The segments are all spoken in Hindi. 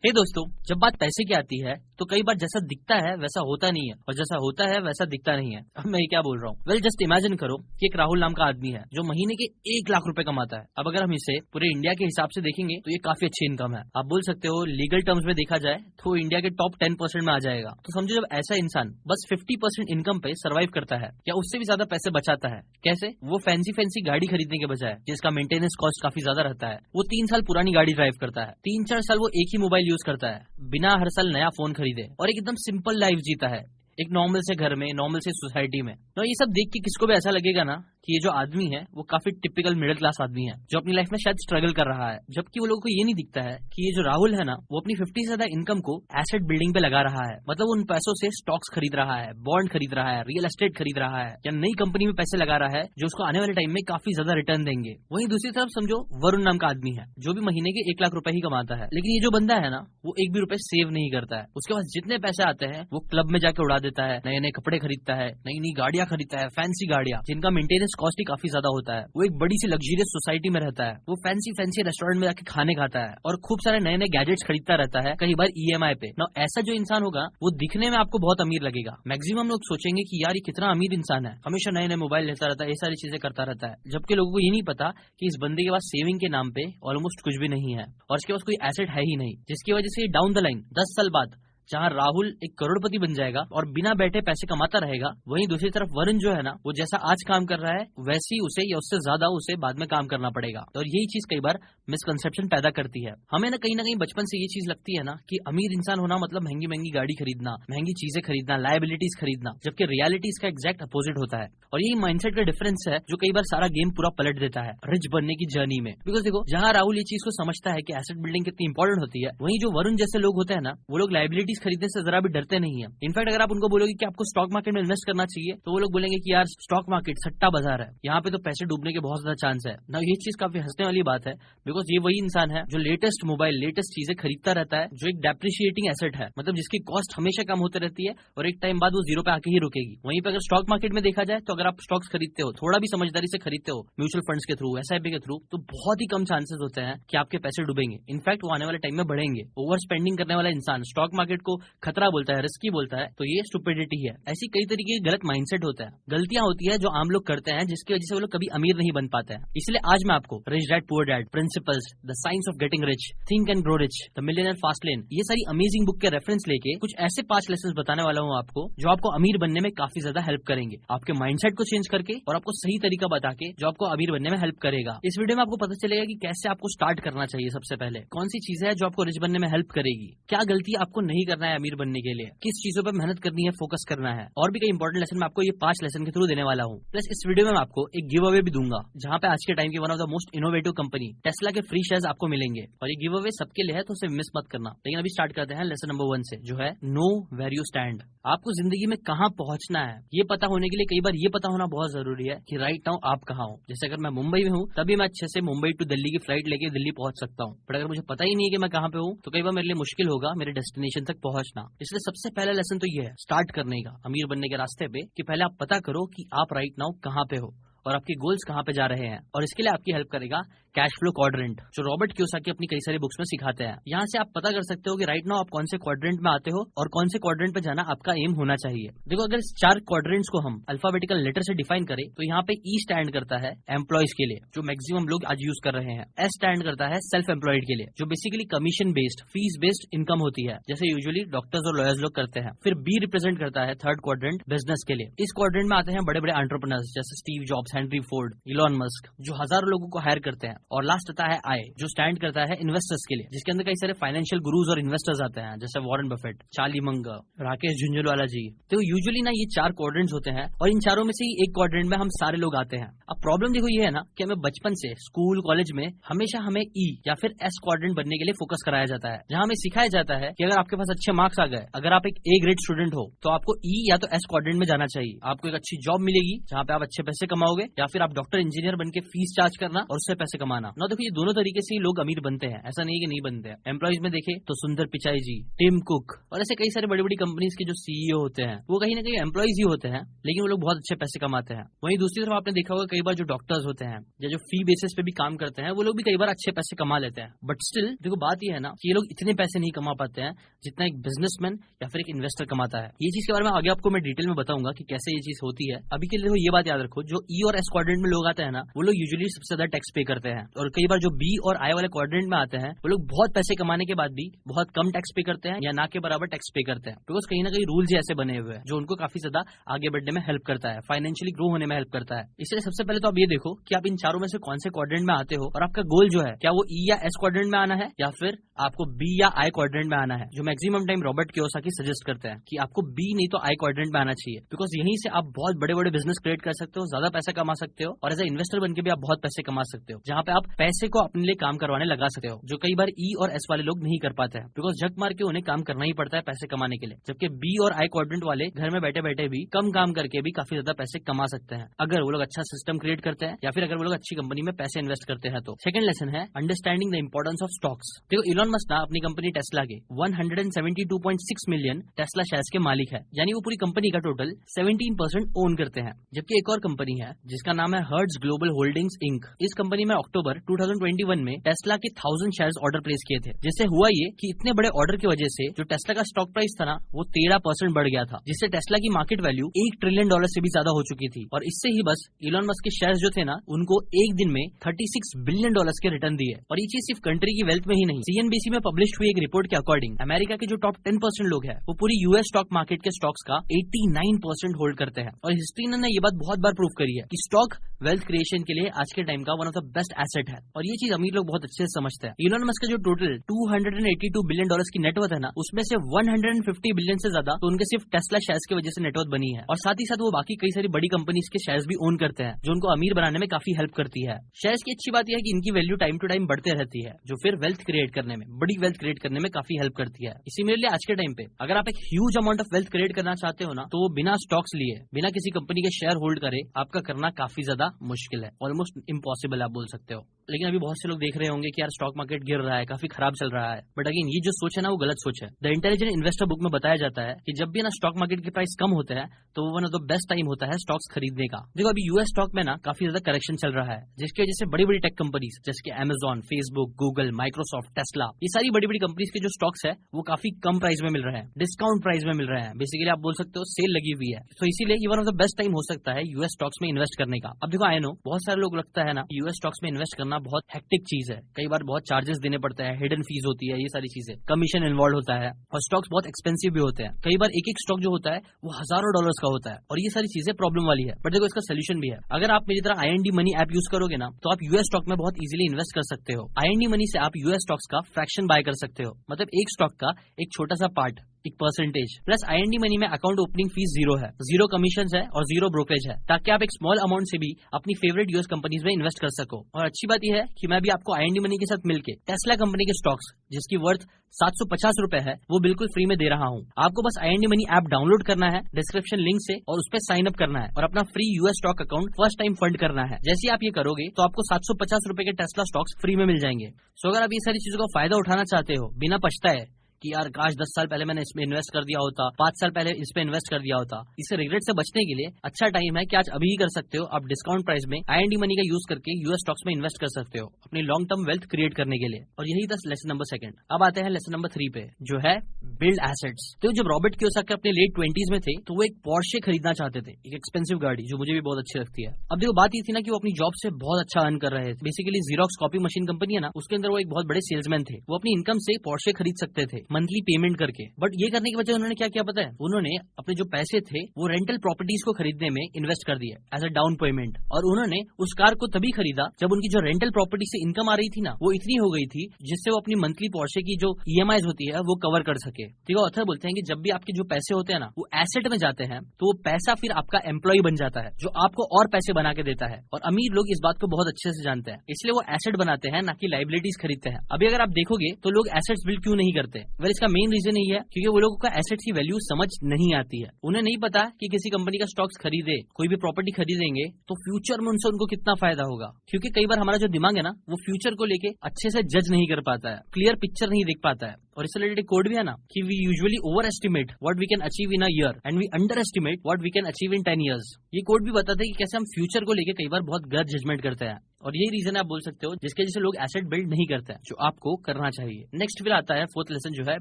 हे दोस्तों, जब बात पैसे की आती है तो कई बार जैसा दिखता है वैसा होता नहीं है और जैसा होता है वैसा दिखता नहीं है। अब मैं क्या बोल रहा हूँ? वेल जस्ट इमेजिन करो कि एक राहुल नाम का आदमी है जो महीने के 1 लाख रुपए कमाता है। अब अगर हम इसे पूरे इंडिया के हिसाब से देखेंगे तो ये काफी अच्छी इनकम है। आप बोल सकते हो लीगल टर्म्स में देखा जाए तो इंडिया के टॉप 10% में आ जाएगा। तो समझो जब ऐसा इंसान बस 50% इनकम पे सर्वाइव करता है या उससे भी ज्यादा पैसे बचाता है, कैसे? वो फैंसी गाड़ी खरीदने के बजाय जिसका मेंटेनेंस कॉस्ट काफी ज्यादा रहता है, वो 3 साल पुरानी गाड़ी ड्राइव करता है, 3-4 साल वो एक ही मोबाइल यूज करता है बिना हर साल नया फोन खरीदे और एक एकदम सिंपल लाइफ जीता है एक नॉर्मल से घर में, नॉर्मल से सोसाइटी में। तो ये सब देख के किसको भी ऐसा लगेगा ना कि ये जो आदमी है वो काफी टिपिकल मिडिल क्लास आदमी है जो अपनी लाइफ में शायद स्ट्रगल कर रहा है। जबकि वो लोगों को ये नहीं दिखता है कि ये जो राहुल है ना वो अपनी 50 से ज्यादा इनकम को एसेट बिल्डिंग पे लगा रहा है। मतलब उन पैसों से स्टॉक्स खरीद रहा है, बॉन्ड खरीद रहा है, रियल एस्टेट खरीद रहा है या नई कंपनी में पैसे लगा रहा है जो उसको आने वाले टाइम में काफी ज्यादा रिटर्न देंगे। वहीं दूसरी तरफ समझो वरुण नाम का आदमी है जो भी महीने के 1 लाख रुपए ही कमाता है, लेकिन ये जो बंदा है ना वो एक भी रुपए सेव नहीं करता है। उसके पास जितने पैसे आते हैं वो क्लब में जाके उड़ा देता है, नए नए कपड़े खरीदता है, नई नई गाड़ियां खरीदता है, फैंसी गाड़ियां जिनका मेंटेनेंस कॉस्ट ही काफी ज्यादा होता है। वो एक बड़ी सी लग्जरियस सोसाइटी में रहता है, वो फैंसी रेस्टोरेंट में जाके खाने खाता है और खूब सारे नए नए गैजेट्स खरीदता रहता है, कई बार EMI पे ना। ऐसा जो इंसान होगा वो दिखने में आपको बहुत अमीर लगेगा। मैक्सिमम लोग सोचेंगे कि यार ये कितना अमीर इंसान है, हमेशा नए नए मोबाइल लेता रहता है, ये सारी चीजें करता रहता है। जबकि लोगों को ये नहीं पता कि इस बंदे के पास सेविंग के नाम पे ऑलमोस्ट कुछ भी नहीं है और इसके पास कोई एसेट है ही नहीं, जिसकी वजह से डाउन द लाइन 10 साल बाद जहाँ राहुल एक करोड़पति बन जाएगा और बिना बैठे पैसे कमाता रहेगा, वहीं दूसरी तरफ वरुण जो है ना वो जैसा आज काम कर रहा है वैसे ही उसे या उससे ज्यादा उसे बाद में काम करना पड़ेगा। और यही चीज कई बार मिसकंसेप्शन पैदा करती है। हमें ना कहीं बचपन से ये चीज लगती है ना कि अमीर इंसान होना मतलब महंगी महंगी गाड़ी खरीदना, महंगी चीजें खरीदना, लायबिलिटीज खरीदना, जबकि रियलिटी इसका एग्जैक्ट अपोजिट होता है। और यही माइंडसेट का डिफरेंस है जो कई बार सारा गेम पूरा पलट देता है रिच बनने की जर्नी में। बिकॉज देखो, जहाँ राहुल ये चीज को समझता है कि एसेट बिल्डिंग कितनी इंपॉर्टेंट होती है, वहीं जो वरुण जैसे लोग होते हैं ना वो लोग लायबिलिटीज खरीदने से जरा भी डरते नहीं है। इनफैक्ट अगर आप उनको बोलोगे कि आपको स्टॉक मार्केट में इन्वेस्ट करना चाहिए तो वो लोग बोलेंगे कि यार स्टॉक मार्केट सट्टा बाजार है, यहाँ पे तो पैसे डूबने के बहुत ज्यादा चांस है ना। ये चीज काफी हंसने वाली बात है बिकॉज ये वही इंसान है जो लेटेस्ट मोबाइल, लेटेस्ट चीजें खरीदता रहता है, जो एक डेप्रिशिएटिंग एसेट है, मतलब जिसकी कॉस्ट हमेशा कम होती रहती है और एक टाइम बाद वो जीरो पे आके ही रुकेगी। वहीं पे अगर स्टॉक मार्केट में देखा जाए तो अगर आप स्टॉक्स खरीदते हो, थोड़ा भी समझदारी से खरीदते हो, म्यूचुअल फंड्स के थ्रू, SIP के थ्रू, तो बहुत ही कम चांसेस होते हैं कि आपके पैसे डूबेंगे। इनफैक्ट वो आने वाले टाइम में बढ़ेंगे। ओवर स्पेंडिंग करने वाला इंसान स्टॉक मार्केट को खतरा बोलता है, रिस्की बोलता है, तो ये स्टुपिडिटी है। ऐसी कई तरीके के गलत माइंडसेट होता है, गलतियां होती है जो आम लोग करते हैं जिसकी वजह से वो लोग कभी अमीर नहीं बन पाते हैं। इसलिए आज मैं आपको rich dad poor dad, principles, the science of getting rich, think and grow rich, the millionaire fast lane, ये सारी अमेजिंग बुक के रेफरेंस लेके कुछ ऐसे 5 लेसन बताने वाला हूँ आपको जो आपको अमीर बनने में काफी ज्यादा हेल्प करेंगे, आपके माइंडसेट को चेंज करके और आपको सही तरीका बता के जो आपको अमीर बनने में हेल्प करेगा। इस वीडियो में आपको पता चलेगा कि कैसे आपको स्टार्ट करना चाहिए, सबसे पहले कौन सी चीजें है जो आपको रिच बनने में हेल्प करेगी, क्या गलती आपको नहीं करना है अमीर बनने के लिए, किस चीजों पर मेहनत करनी है, फोकस करना है, और भी कई इंपॉर्टेंट लेसन मैं आपको ये 5 लेसन के थ्रू देने वाला हूँ। प्लस इस वीडियो में मैं आपको एक गिव अवे भी दूंगा जहाँ पे आज के टाइम की one of the most innovative company Tesla के फ्री शेयर्स आपको मिलेंगे और ये गिव अवे सबके लिए है, तो उसे मिस मत करना। लेकिन अभी स्टार्ट करते हैं लेसन नंबर 1 से, जो है नो वेयर यू स्टैंड। आपको जिंदगी में कहाँ पहुंचना है ये पता होने के लिए कई बार ये पता होना बहुत जरूरी है कि राइट नाउ आप कहाँ हो। जैसे अगर मैं मुंबई में हूँ तभी मैं अच्छे से मुंबई टू दिल्ली की फ्लाइट लेके दिल्ली पहुंच सकता हूँ, बट अगर मुझे पता ही नहीं है कि मैं कहाँ पे हूँ तो कई बार मेरे लिए मुश्किल होगा मेरे डेस्टिनेशन तक पहुंचना। इसलिए सबसे पहला लेसन तो ये है स्टार्ट करने का अमीर बनने के रास्ते पे कि पहले आप पता करो कि आप राइट नाउ कहाँ पे हो और आपके गोल्स कहाँ पे जा रहे हैं। और इसके लिए आपकी हेल्प करेगा कैश फ्लो क्वाड्रेंट, जो रॉबर्ट कियोसाकी अपनी कई सारी बुक्स में सिखाते हैं। यहाँ से आप पता कर सकते हो कि राइट नाउ आप कौन से क्वाड्रेंट में आते हो और कौन से क्वाड्रेंट पे जाना आपका एम होना चाहिए। देखो, अगर इस 4 क्वाड्रेंट्स को हम अल्फाबेटिकल लेटर से डिफाइन करें तो यहाँ पे E स्टैंड करता है एम्प्लॉयज के लिए, जो मैक्सिमम लोग आज यूज कर रहे हैं। S स्टैंड करता है सेल्फ एम्प्लॉयड के लिए, जो basically commission based, fees based income होती है, जैसे यूजुअली डॉक्टर्स और लॉयर्स लोग करते हैं। फिर B रिप्रेजेंट करता है थर्ड क्वाड्रेंट बिजनेस के लिए। इस क्वाड्रेंट में आते हैं बड़े बड़े एंटरप्रेन्योर्स जैसे Steve jobs, Henry Ford, Elon Musk, जो हजारों लोगों को हायर करते हैं। और लास्ट आता है I, जो स्टैंड करता है इन्वेस्टर्स के लिए, जिसके अंदर कई सारे फाइनेंशियल गुरुज और इन्वेस्टर्स आते हैं जैसे Warren Buffett, Charlie Munger, Rakesh Jhunjhunwala ji. तो यूजुअली ना ये 4 क्वाड्रेंट्स होते हैं और इन चारों में से ही एक क्वाड्रेंट में हम सारे लोग आते हैं। अब प्रॉब्लम देखो ये है ना कि हमें बचपन से स्कूल कॉलेज में हमेशा हमें E या फिर S क्वाड्रेंट बनने के लिए फोकस कराया जाता है, जहाँ हमें सिखाया जाता है कि अगर आपके पास अच्छे मार्क्स आ गए, अगर आप एक A ग्रेड स्टूडेंट हो तो आपको E या तो S क्वाड्रेंट में जाना चाहिए। आपको एक अच्छी जॉब मिलेगी जहाँ पे आप अच्छे पैसे कमाओगे, या फिर आप डॉक्टर इंजीनियर बन के फीस चार्ज करना और उससे पैसे कमा कमाना ना। देखो ये दोनों तरीके से लोग अमीर बनते हैं, ऐसा नहीं कि नहीं बनते हैं। एम्प्लॉइज में देखे तो सुंदर पिचाई जी, टिम कुक और ऐसे कई सारे बड़ी बड़ी कंपनीज के जो सीईओ होते हैं वो कहीं ना कहीं एम्प्लॉइज ही होते हैं, लेकिन वो लोग बहुत अच्छे पैसे कमाते हैं। वहीं दूसरी तरफ आपने देखा होगा कई बार जो डॉक्टर्स होते हैं या जो फी बेसिस पे भी काम करते हैं वो लोग भी कई बार अच्छे पैसे कमा लेते हैं। बट स्टिल देखो बात ये है ना कि ये लोग इतने पैसे नहीं कमा पाते हैं जितना एक बिजनेसमैन या फिर एक इन्वेस्टर कमाता है। ये चीज के बारे में आगे आपको मैं डिटेल में बताऊंगा कि कैसे ये चीज होती है। अभी के लिए देखो ये बात याद रखो, जो ई और एस क्वाड्रेंट में लोग आते हैं ना वो लोग यूजुअली सबसे ज्यादा टैक्स पे करते हैं, और कई बार जो बी और आई वाले क्वाड्रेंट में आते हैं वो लोग बहुत पैसे कमाने के बाद भी बहुत कम टैक्स पे करते हैं या ना के बराबर टैक्स पे करते हैं, बिकॉज कहीं ना कहीं रूल्स ऐसे बने हुए हैं जो उनको काफी ज्यादा आगे बढ़ने में हेल्प करता है, फाइनेंशियली ग्रो होने में हेल्प करता है। इसलिए सबसे पहले तो आप ये देखो कि आप इन चारों में से कौन से क्वाड्रेंट में आते हो और आपका गोल जो है क्या वो ई या एस क्वाड्रेंट में आना है या फिर आपको बी या आई क्वाड्रेंट में आना है। जो maximum time Robert Kiyosaki suggest करते हैं कि आपको बी नहीं तो आई क्वाड्रेंट में आना चाहिए, बिकॉज यहीं से आप बहुत बड़े बड़े बिजनेस क्रिएट कर सकते हो, ज्यादा पैसा कमा सकते हो और एज ए इन्वेस्टर बनके भी आप बहुत पैसे कमा सकते हो, जहां पे आप पैसे को अपने लिए काम करवाने लगा सकते हो, जो कई बार ई और एस वाले लोग नहीं कर पाते हैं, बिकॉज झक मार के उन्हें काम करना ही पड़ता है पैसे कमाने के लिए। जबकि बी और आई क्वाड्रेंट वाले घर में बैठे बैठे भी कम काम करके भी काफी ज्यादा पैसे कमा सकते हैं, अगर वो लोग अच्छा सिस्टम क्रिएट करते हैं या फिर अगर वो लोग अच्छी कंपनी में पैसे इन्वेस्ट करते हैं तो। सेकंड लेसन है understanding the importance of stocks. देखो इलॉन मस्क ना अपनी कंपनी टेस्ला के 172.6 मिलियन टेस्ला शेयर्स के मालिक है, यानी वो पूरी कंपनी का टोटल 17% ओन करते हैं। जबकि एक और कंपनी है जिसका नाम है हर्ट्ज ग्लोबल होल्डिंग्स इंक। इस कंपनी में अक्टूबर 2021 में टेस्ला के 1000 शेयर्स ऑर्डर प्लेस किए थे, जिससे हुआ ये कि इतने बड़े ऑर्डर की वजह से जो टेस्ला का स्टॉक प्राइस था ना वो 13% बढ़ गया था, जिससे टेस्ला की मार्केट वैल्यू $1 ट्रिलियन से भी ज्यादा हो चुकी थी। और इससे ही बस इलॉन मस्क के शेयर्स जो थे ना उनको एक दिन में $36 बिलियन के रिटर्न दिए। और ये चीज सिर्फ कंट्री की वेल्थ में ही नहीं, सीएनबीसी में पब्लिश हुई एक रिपोर्ट के अकॉर्डिंग अमेरिका के जो टॉप 10% लोग हैं वो पूरी यूएस स्टॉक मार्केट के स्टॉक्स का 89% होल्ड करते हैं। और हिस्ट्री ने ये बात बहुत बार प्रूव करी है कि स्टॉक वेल्थ क्रिएशन के लिए आज के टाइम का one of the best asset है, और ये चीज अमीर लोग बहुत अच्छे से समझते हैं। इलॉन मस्क का जो टोटल $282 बिलियन की नेटवर्थ है ना उसमें से 150 बिलियन से ज्यादा तो उनके सिर्फ टेस्ला शेयर्स की वजह से नेटवर्थ बनी है। और साथ ही साथ वो बाकी कई सारी बड़ी कंपनीज के शेयर्स भी ओन करते हैं जो उनको अमीर बनाने में काफी हेल्प करती है। शेयर्स की अच्छी बात यह है कि इनकी वैल्यू टाइम टू टाइम बढ़ते रहती है, जो फिर वेल्थ क्रिएट करने में, बड़ी वेल्थ क्रिएट करने में काफी हेल्प करती है। इसी मेरे लिए आज के टाइम पे अगर आप एक huge amount of wealth create करना चाहते हो ना तो वो बिना स्टॉक्स लिए, बिना किसी कंपनी के शेयर होल्ड करे आपका करना काफी ज्यादा मुश्किल है, ऑलमोस्ट इम्पॉसिबल आप बोल सकते हो। लेकिन अभी बहुत से लोग देख रहे होंगे कि यार स्टॉक मार्केट गिर रहा है, काफी खराब चल रहा है, बट अगेन ये जो सोच है ना वो गलत सोच है। द इंटेलिजेंट इन्वेस्टर बुक में बताया जाता है कि जब भी ना स्टॉक मार्केट के प्राइस कम होते हैं तो वो one of the best time होता है स्टॉक्स खरीदने का। देखो अभी यूएस स्टॉक में ना काफी ज्यादा करेक्शन चल रहा है, जिसकी वजह से बड़ी बड़ी टेक कंपनीज जैसे कि Amazon, Facebook, Google, Microsoft, Tesla, ये सारी बड़ी बड़ी कंपनीज के जो स्टॉक्स है वो काफी कम प्राइस में मिल रहे हैं, डिस्काउंट प्राइस में मिल रहे हैं। बेसिकली आप बोल सकते हो सेल लगी हुई है, तो इसीलिए ये one of the best time हो सकता है यूएस स्टॉक्स में इन्वेस्ट करने का। अब देखो आई नो बहुत सारे लोग लगता है ना यूएस स्टॉक्स में इन्वेस्ट करना बहुत हेक्टिक चीज है, कई बार बहुत चार्जेस देने पड़ते हैं, हिडन फीस होती है, ये सारी चीजें, कमीशन इन्वॉल्व होता है और स्टॉक्स बहुत एक्सपेंसिव भी होते हैं। कई बार एक एक स्टॉक जो होता है वो हजारों डॉलर्स का होता है और ये सारी चीजें प्रॉब्लम वाली है। बट देखो इसका सोल्यूशन भी है। अगर आप मेरी तरह IND मनी ऐप यूज करोगे ना तो आप यूएस स्टॉक में बहुत इजीली इन्वेस्ट कर सकते हो। IND मनी से आप यूएस स्टॉक्स का फ्रैक्शन बाय कर सकते हो, मतलब एक स्टॉक का एक छोटा सा पार्ट, एक परसेंटेज। प्लस IND मनी में अकाउंट ओपनिंग फीस जीरो है, जीरो कमीशन है और जीरो ब्रोकरेज है, ताकि आप एक स्मॉल अमाउंट से भी अपनी फेवरेट यूएस कंपनीज में इन्वेस्ट कर सको। और अच्छी बात यह है कि मैं भी आपको IND मनी के साथ मिलकर टेस्ला कंपनी के स्टॉक्स जिसकी वर्थ ₹750 है वो बिल्कुल फ्री में दे रहा हूँ। आपको बस IND मनी ऐप डाउनलोड करना है डिस्क्रिप्शन लिंक से और उस पर साइन अप करना है और अपना free US stock account first time fund करना है। जैसे आप ये करोगे तो आपको ₹750 के टेस्ला स्टॉक्स फ्री में मिल जाएंगे। सो अगर आप ये सारी चीजों का फायदा उठाना चाहते हो बिना पछताए कि यार काश 10 साल पहले मैंने इसमें इन्वेस्ट कर दिया होता, 5 साल पहले इस पे इन्वेस्ट कर दिया होता, इससे रिग्रेट से बचने के लिए अच्छा टाइम है कि आज अभी ही कर सकते हो। आप डिस्काउंट प्राइस में IND मनी का यूज करके यूएस स्टॉक्स में इन्वेस्ट कर सकते हो अपनी लॉन्ग टर्म वेल्थ क्रिएट करने के लिए। और यही था लेसन नंबर 2। अब आते हैं लेसन नंबर 3 पे, जो है बिल्ड एसेट्स। तो जब रॉबर्ट कियोसाकी अपने लेट 20s में थे तो वो एक पोर्शे खरीदना चाहते थे, एक एक्सपेंसिव गाड़ी जो मुझे भी बहुत अच्छी लगती है। अब देखो बात ये थी ना कि वो अपनी जॉब से बहुत अच्छा अर्न कर रहे थे। Basically xerox copy machine company है ना, उसके अंदर वो एक बहुत बड़े सेल्समैन थे। वो अपनी इनकम से पोर्शे खरीद सकते थे मंथली पेमेंट करके। बट ये करने की वजह उन्होंने क्या किया पता है, उन्होंने अपने जो पैसे थे वो रेंटल प्रॉपर्टीज को खरीदने में इन्वेस्ट कर दिए एज अ डाउन पेमेंट। और उन्होंने उस कार को तभी खरीदा जब उनकी जो रेंटल प्रॉपर्टी से इनकम आ रही थी ना वो इतनी हो गई थी जिससे वो अपनी मंथली पोर्शे की जो EMIs होती है वो कवर कर सके। ठीक है, ऑथर बोलते हैं कि जब भी आपके जो पैसे होते हैं ना वो एसेट में जाते हैं तो वो पैसा फिर आपका एम्प्लॉय बन जाता है जो आपको और पैसे बना के देता है। और अमीर लोग इस बात को बहुत अच्छे से जानते हैं, इसलिए वो एसेट बनाते हैं ना कि लाइबिलिटीज खरीदते हैं। अभी अगर आप देखोगे तो लोग एसेट्स बिल्ड क्यों नहीं करते, वेल इसका मेन रीजन यही है क्योंकि वो लोगों का एसेट्स की वैल्यू समझ नहीं आती है। उन्हें नहीं पता कि किसी कंपनी का स्टॉक्स खरीदे, कोई भी प्रॉपर्टी खरीदेंगे तो फ्यूचर में उनसे उनको कितना फायदा होगा। क्योंकि कई बार हमारा जो दिमाग है ना वो फ्यूचर को लेके अच्छे से जज नहीं कर पाता है, क्लियर पिक्चर नहीं देख पाता है। और इससे रिलेटेड कोड भी है ना कि we usually overestimate what we can achieve in a year and we underestimate what we can achieve in 10 years। ये कोड भी बताते हैं कि कैसे हम फ्यूचर को लेके कई बार बहुत गलत जजमेंट करते हैं, और यही रीजन आप बोल सकते हो जिसके वजह से लोग एसेट बिल्ड नहीं करते हैं, जो आपको करना चाहिए। नेक्स्ट फिर आता है फोर्थ लेसन जो है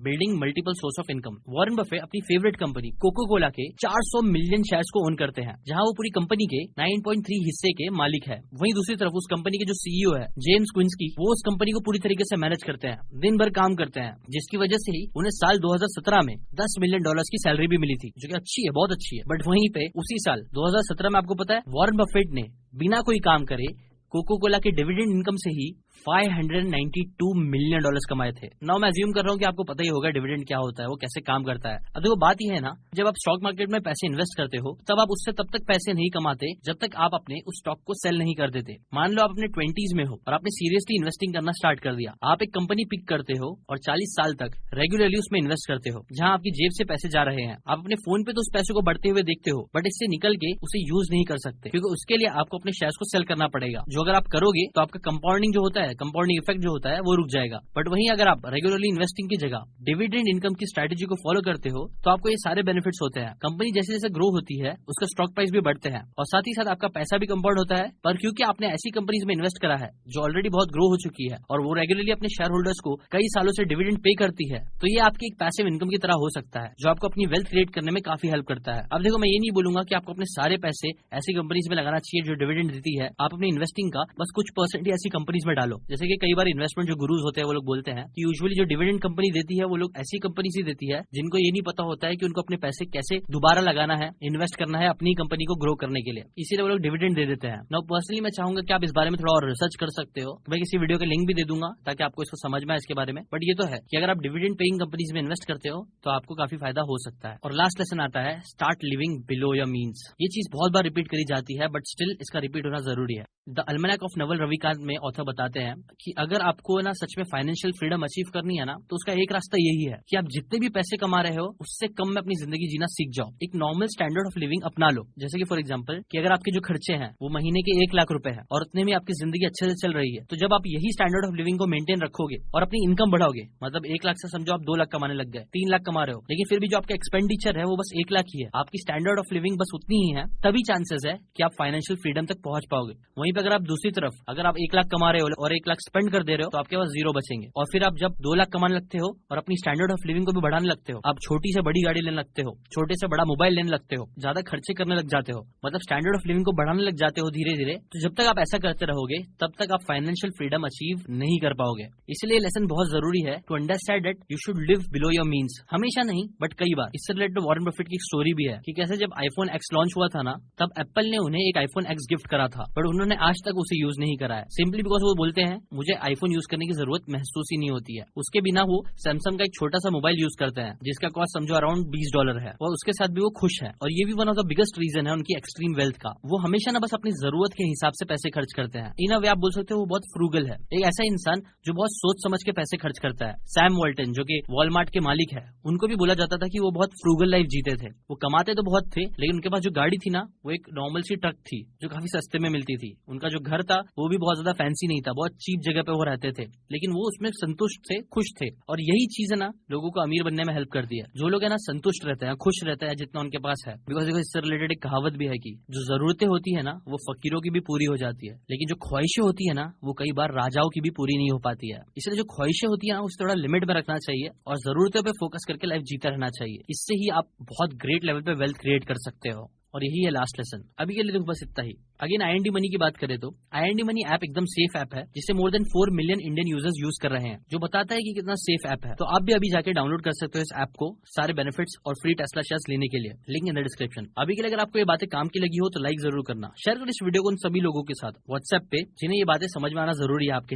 building multiple source of income. Warren Buffett अपनी फेवरेट कंपनी कोको कोला के 400 मिलियन शेयर्स को ओन करते हैं, जहां वो पूरी कंपनी के 9.3 हिस्से के मालिक है। वहीं दूसरी तरफ उस कंपनी के जो सीईओ है जेम्स क्विंस्की, वो उस कंपनी को पूरी तरीके से मैनेज करते हैं, दिन भर काम करते हैं, जिसकी वजह से ही उन्हें साल 2017 में $10 मिलियन की सैलरी भी मिली थी, जो कि अच्छी है, बहुत अच्छी है। बट वहीं पे उसी साल 2017 में आपको पता है वॉरेन बफेट ने बिना कोई काम करे कोको कोला के डिविडेंड इनकम से ही $592 मिलियन कमाए थे। नाउ मैं अज्यूम कर रहा हूँ कि आपको पता ही होगा डिविडेंड क्या होता है, वो कैसे काम करता है। अब देखो बात यह है ना, जब आप स्टॉक मार्केट में पैसे इन्वेस्ट करते हो तब आप उससे तब तक पैसे नहीं कमाते जब तक आप अपने उस स्टॉक को सेल नहीं कर देते। मान लो आप अपने 20s में हो और आपने सीरियसली इन्वेस्टिंग करना स्टार्ट कर दिया। आप एक कंपनी पिक करते हो और 40 साल तक रेगुलरली उसमें इन्वेस्ट करते हो, जहां आपकी जेब से पैसे जा रहे हैं। आप अपने फोन पे तो उस पैसे को बढ़ते हुए देखते हो, बट इससे निकल के उसे यूज नहीं कर सकते, क्योंकि उसके लिए आपको अपने शेयर्स को सेल करना पड़ेगा, जो अगर आप करोगे तो आपका कंपाउंडिंग जो होता है, कंपाउंडिंग इफेक्ट जो होता है वो रुक जाएगा। बट वहीं अगर आप रेगुलरली इन्वेस्टिंग की जगह डिविडेंड इनकम की स्ट्रेटेजी को फॉलो करते हो तो आपको ये सारे बेनिफिट्स होते हैं। कंपनी जैसे जैसे ग्रो होती है उसका स्टॉक प्राइस भी बढ़ते हैं, और साथ ही साथ आपका पैसा भी कंपाउंड होता है। पर क्योंकि आपने ऐसी कंपनीज में इन्वेस्ट करा है जो ऑलरेडी बहुत ग्रो हो चुकी है और वो रेगुलरली अपने शेयर होल्डर्स को कई सालों से डिविडेंड पे करती है, तो ये आपकी एक पैसिव इनकम की तरह हो सकता है, जो आपको अपनी वेल्थ क्रिएट करने में काफी हेल्प करता है। अब देखो मैं ये नहीं बोलूंगा कि आपको अपने सारे पैसे ऐसी कंपनीज में लगाना चाहिए जो डिविडेंड देती है। आप अपनी इन्वेस्टिंग का बस कुछ परसेंट ऐसी कंपनीज में डालो। जैसे कि कई बार इन्वेस्टमेंट जो गुरुज होते हैं वो लोग बोलते हैं कि यूजुअली जो डिविडेंड कंपनी देती है वो लोग ऐसी कंपनी से देती है जिनको ये नहीं पता होता है कि उनको अपने पैसे कैसे दोबारा लगाना है, इन्वेस्ट करना है अपनी कंपनी को ग्रो करने के लिए, इसीलिए वो लोग डिविडेंड दे देते हैं। नाउ पर्सनली मैं चाहूंगा कि आप इस बारे में थोड़ा और रिसर्च कर सकते हो, मैं किसी वीडियो का लिंक भी दे दूंगा ताकि आपको इसको समझ में आए इसके बारे में। बट ये तो है कि अगर आप डिविडेंड पेइंग कंपनीज में इन्वेस्ट करते हो तो आपको काफी फायदा हो सकता है। और लास्ट लेसन आता है start living below your means. ये चीज बहुत बार रिपीट करी जाती है, बट स्टिल इसका रिपीट होना जरूरी है। द अल्मैनक ऑफ नवल रविकांत में ऑथर बताते हैं कि अगर आपको ना सच में फाइनेंशियल फ्रीडम अचीव करनी है ना तो उसका एक रास्ता यही है कि आप जितने भी पैसे कमा रहे हो उससे कम में अपनी जिंदगी जीना सीख जाओ। एक नॉर्मल स्टैंडर्ड ऑफ लिविंग अपना लो। जैसे कि फॉर एग्जांपल कि अगर आपके जो खर्चे हैं वो महीने के 1 लाख रुपए हैं और उतने में आपकी जिंदगी अच्छे से चल रही है, तो जब आप यही स्टैंडर्ड ऑफ लिविंग को मेंटेन रखोगे और अपनी इनकम बढ़ाओगे, मतलब 1 लाख से समझो आप 2 लाख कमाने लग गए, 3 लाख कमा रहे हो, लेकिन फिर भी जो आपका एक्सपेंडिचर है वो बस 1 लाख ही है, आपकी स्टैंडर्ड ऑफ लिविंग बस उतनी ही है, तभी चांसेस है कि आप फाइनेंशियल फ्रीडम तक पहुंच पाओगे। वहीं पर अगर आप दूसरी तरफ अगर आप 1 लाख कमा रहे हो और 1 लाख स्पेंड कर दे रहे हो तो आपके पास 0 बचेंगे। और फिर आप जब 2 लाख कमाने लगते हो और अपनी स्टैंडर्ड ऑफ लिविंग को भी बढ़ाने लगते हो, आप छोटी से बड़ी गाड़ी लेने लगते हो, छोटे से बड़ा मोबाइल लेने लगते हो, ज्यादा खर्चे करने लग जाते हो, मतलब स्टैंडर्ड ऑफ लिविंग को बढ़ाने लग जाते हो धीरे धीरे, तो जब तक आप ऐसा करते रहोगे तब तक आप फाइनेंशियल फ्रीडम अचीव नहीं कर पाओगे। इसलिए लेसन बहुत जरूरी है to understand that you should live below your means. हमेशा नहीं बट कई बार। इससे रिलेटेड वॉरेन बफेट की एक स्टोरी भी है कि कैसे जब आईफोन एक्स लॉन्च हुआ था ना तब एप्पल ने उन्हें एक आईफोन एक्स गिफ्ट करा था, बट उन्होंने आज तक उसे यूज नहीं करा है, सिंपली बिकॉज वो बोलते हैं मुझे आईफोन यूज करने की जरूरत महसूस ही नहीं होती है। उसके बिना वो सैमसंग का एक छोटा सा मोबाइल यूज करते हैं जिसका कॉस्ट समझो अराउंड $20 है, और उसके साथ भी वो खुश है। और ये भी one of the biggest reason है उनकी एक्सट्रीम वेल्थ का। वो हमेशा ना बस अपनी जरूरत के हिसाब से पैसे खर्च करते हैं। इन अ वे आप बोल सकते हो वो बहुत फ्रूगल है, एक ऐसा इंसान जो बहुत सोच समझ के पैसे खर्च करता है। सैम वॉल्टन जो कि वॉलमार्ट के मालिक है, उनको भी बोला जाता था कि वो बहुत फ्रूगल लाइफ जीते थे। वो कमाते तो बहुत थे लेकिन उनके पास जो गाड़ी थी ना वो एक नॉर्मल सी ट्रक थी जो काफी सस्ते में मिलती थी। उनका जो घर था वो भी बहुत ज्यादा फैंसी नहीं था, बहुत चीप जगह पे वो रहते थे, लेकिन वो उसमें संतुष्ट थे, खुश थे। और यही चीज है ना लोगों को अमीर बनने में हेल्प करती है। जो लोग है ना संतुष्ट रहते हैं, खुश रहते हैं जितना उनके पास है। बिकॉज देखो इससे रिलेटेड एक कहावत भी है कि जो जरूरतें होती है ना वो फकीरों की भी पूरी हो जाती है, लेकिन जो ख्वाहिशें होती है ना वो कई बार राजाओं की भी पूरी नहीं हो पाती है। इसलिए जो ख्वाहिशें होती है ना उसे थोड़ा लिमिट में रखना चाहिए और जरूरतों पे फोकस करके लाइफ जीता रहना चाहिए। इससे ही आप बहुत ग्रेट लेवल पे वेल्थ क्रिएट कर सकते हो। और यही है लास्ट लेसन। अभी के लिए देखो बस इतना ही। अगेन IND मनी की बात करें तो IND मनी ऐप एकदम सेफ ऐप है जिसे more than 4 million Indian users use कर रहे हैं, जो बताता है कि कितना सेफ ऐप है। तो आप भी अभी जाके डाउनलोड कर सकते हो इस ऐप को, सारे बेनिफिट्स और फ्री टेस्ला शेयर्स लेने के लिए। Link in the description. अभी के लिए अगर आपको ये बातें काम की लगी हो तो लाइक जरूर करना, शेयर करो इस वीडियो को उन सभी लोगों के साथ व्हाट्सएप पे जिन्हें ये बातें समझ में आना जरूरी है आपके